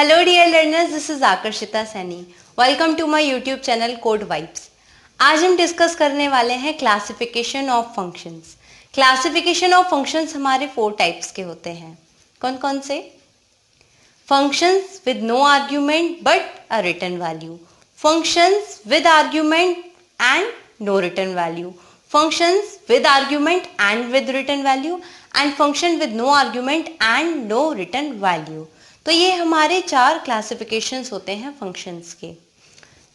Hello dear learners, this is Aakarshita Saini. Welcome to my YouTube channel Code Vibes. आज हम discuss करने वाले हैं classification of functions. Classification of functions हमारे 4 types के होते हैं. कौन कौन से? Functions with no argument but a return value, functions with argument and no return value, functions with argument and with return value and function with no argument and no return value. तो ये हमारे 4 classifications होते हैं functions के.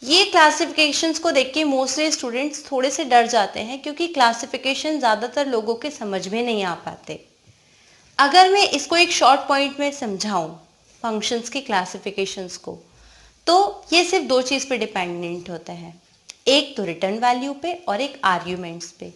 ये classifications को देख के मोस्टली स्टूडेंट्स थोड़े से डर जाते हैं क्योंकि क्लासिफिकेशन ज़्यादातर लोगों के समझ में नहीं आ पाते. अगर मैं इसको एक शॉर्ट पॉइंट में समझाऊं फंक्शंस की क्लासिफिकेशंस को, तो ये सिर्फ 2 चीज़ पे डिपेंडेंट होता है. एक तो रिटर्न वैल्यू पे और एक आर्ग्यूमेंट्स पे.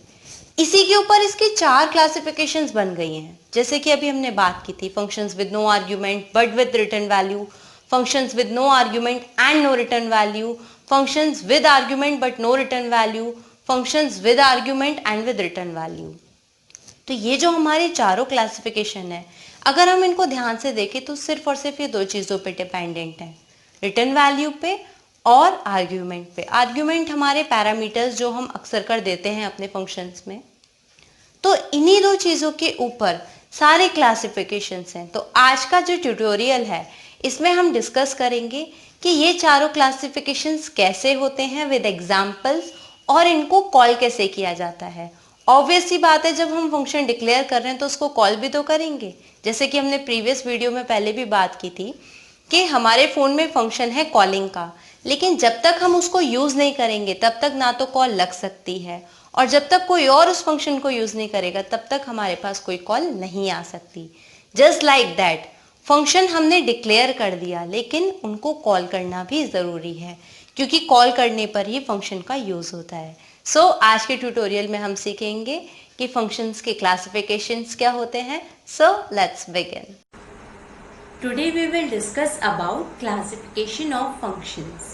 इसी के ऊपर इसकी 4 क्लासिफिकेशंस बन गई हैं. जैसे कि अभी हमने बात की थी functions with no argument but with return value, functions with no argument and no return value, functions with argument but no return value, functions with argument and with return value. तो ये जो हमारे चारों क्लासिफिकेशन है, अगर हम इनको ध्यान से देखें तो सिर्फ और सिर्फ ये 2 चीज़ों पे डिपेंडेंट है, रिटर्न वैल्यू पे और आर्ग्यूमेंट पे. आर्ग्यूमेंट हमारे पैरामीटर्स जो हम अक्सर कर देते हैं अपने फंक्शंस में. तो इन्हीं 2 चीज़ों के ऊपर सारे क्लासिफिकेशंस हैं. तो आज का जो ट्यूटोरियल है इसमें हम डिस्कस करेंगे कि ये चारों क्लासिफिकेशंस कैसे होते हैं विद एग्जांपल्स और इनको कॉल कैसे किया जाता है. ऑब्वियस सी बात है, जब हम फंक्शन डिक्लेयर कर रहे हैं तो उसको कॉल भी तो करेंगे. जैसे कि हमने प्रीवियस वीडियो में पहले भी बात की थी कि हमारे फ़ोन में फंक्शन है कॉलिंग का, लेकिन जब तक हम उसको यूज़ नहीं करेंगे तब तक ना तो कॉल लग सकती है, और जब तक कोई और उस फंक्शन को यूज़ नहीं करेगा तब तक हमारे पास कोई कॉल नहीं आ सकती. जस्ट लाइक दैट, फंक्शन हमने डिक्लेयर कर दिया लेकिन उनको कॉल करना भी ज़रूरी है क्योंकि कॉल करने पर ही फंक्शन का यूज़ होता है. सो आज के ट्यूटोरियल में हम सीखेंगे कि फंक्शंस के क्लासिफिकेशंस क्या होते हैं. So let's begin. Today we will discuss about classification of functions.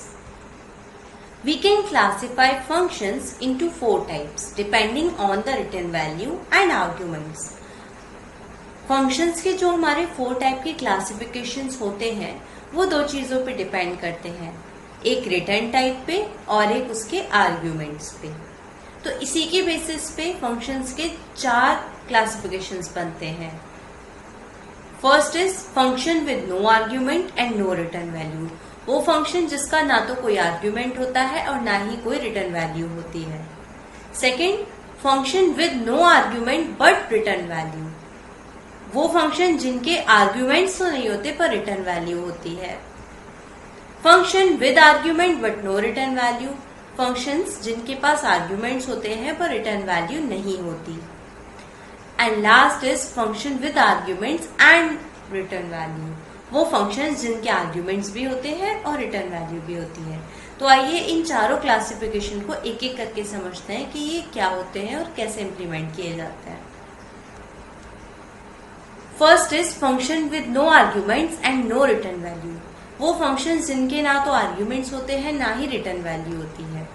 We can classify functions into 4 types depending on the written value and arguments. Functions के जो हमारे 4 टाइप के क्लासिफिकेशंस होते हैं वो 2 चीज़ों पे डिपेंड करते हैं, एक रिटर्न टाइप पे और एक उसके आर्ग्यूमेंट्स पे. तो इसी के बेसिस पे फंक्शंस के 4 क्लासिफिकेशंस बनते हैं. First is function with no argument and no return value. वो फंक्शन जिसका ना तो कोई आर्ग्यूमेंट होता है और ना ही कोई रिटर्न वैल्यू होती है. Second, function with no argument but return value. वो फंक्शन जिनके आर्ग्यूमेंट्स तो नहीं होते पर रिटर्न वैल्यू होती है. Function with argument but no return value. Functions जिनके पास आर्ग्यूमेंट्स होते हैं पर रिटर्न वैल्यू नहीं होती. And last is function with arguments and return value. वो फंक्शंस जिनके आर्ग्यूमेंट्स भी होते हैं और रिटर्न वैल्यू भी होती है. तो आइए इन चारों क्लासिफिकेशन को एक एक करके समझते हैं कि ये क्या होते हैं और कैसे इम्प्लीमेंट किए जाते हैं. First is function with no arguments and no return value. वो फंक्शंस जिनके ना तो आर्ग्यूमेंट्स होते हैं ना ही रिटर्न वैल्यू होती है.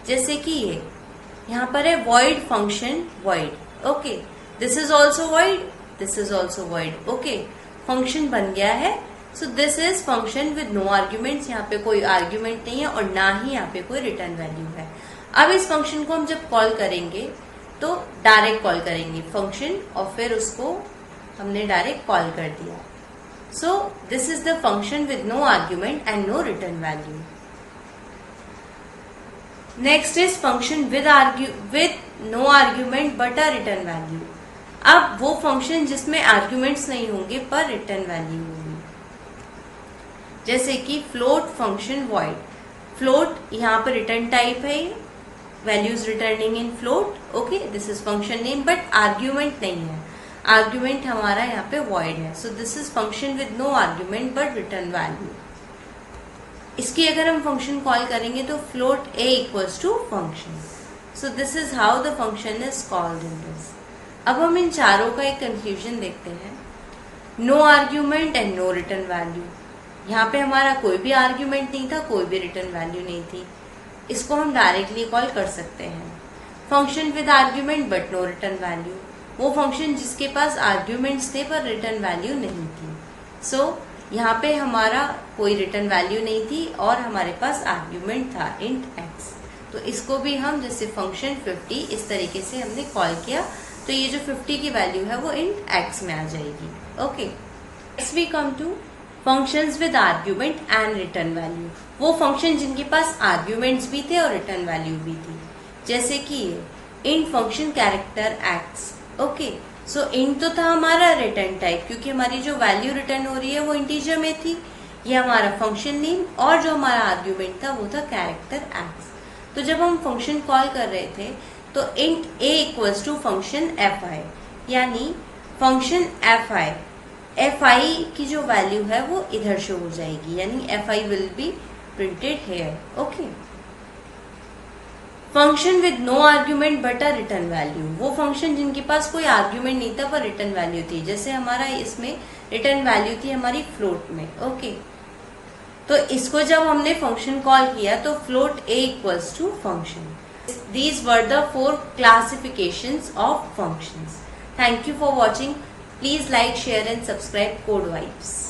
जैसे कि ये यहाँ पर है void function void. Okay, this is also void, this is also void. Okay, function बन गया है. So this is function with no arguments. यहाँ पे कोई आर्ग्यूमेंट नहीं है और ना ही यहाँ पे कोई रिटर्न वैल्यू है. अब इस फंक्शन को हम जब कॉल करेंगे तो डायरेक्ट कॉल करेंगे फंक्शन और फिर उसको हमने डायरेक्ट कॉल कर दिया. So this is the function with no argument and no return value. Next is function with no argument but a return value. अब वो फंक्शन जिसमें आर्ग्यूमेंट्स नहीं होंगे पर रिटर्न वैल्यू होगी. जैसे कि फ्लोट फंक्शन void. फ्लोट यहाँ पर रिटर्न टाइप है, values returning in float. Okay, this is function name but argument नहीं है. आर्ग्यूमेंट हमारा यहाँ पे void है. So this is function with no argument but return value. इसकी अगर हम फंक्शन कॉल करेंगे तो float a equals to function. So this is how the function is called in this. अब हम इन चारों का एक कंफ्यूजन देखते हैं. No argument and no return value. यहाँ पे हमारा कोई भी आर्ग्यूमेंट नहीं था, कोई भी रिटर्न वैल्यू नहीं थी. इसको हम डायरेक्टली कॉल कर सकते हैं. Function with argument but no return value. वो फंक्शन जिसके पास आर्ग्यूमेंट्स थे पर रिटर्न वैल्यू नहीं थी. सो यहाँ पे हमारा कोई रिटर्न वैल्यू नहीं थी और हमारे पास आर्ग्यूमेंट था इंट x। तो इसको भी हम जैसे फंक्शन 50 इस तरीके से हमने कॉल किया, तो ये जो 50 की वैल्यू है वो इंट x में आ जाएगी। Okay, next we come to functions with argument and return value. वो फंक्शन जिनके पास आर्ग्यूमेंट्स भी थे और रिटर्न वैल्यू भी थी, जैसे कि ये int function character x। Okay, so int तो था हमारा रिटर्न टाइप, क्योंकि हमारी जो वैल्यू रिटर्न हो रही है वो इंटीजर में थी। ये हमारा फंक्शन नेम, और जो हमारा आर्ग्यूमेंट था वो था कैरेक्टर x। तो जब हम फंक्शन कॉल कर रहे थे तो int a equals to function fi, यानी फंक्शन fi की जो वैल्यू है वो इधर शो हो जाएगी, यानी fi will be printed here. Okay, function with no argument but a return value, वो फंक्शन जिनके पास कोई आर्ग्यूमेंट नहीं था पर रिटर्न वैल्यू थी, जैसे हमारा इसमें रिटर्न वैल्यू थी हमारी फ्लोट में। ओके, तो इसको जब हमने फंक्शन कॉल किया तो float a equals to function. These were the 4 classifications of functions. Thank you for watching. Please like, share and subscribe code vibes.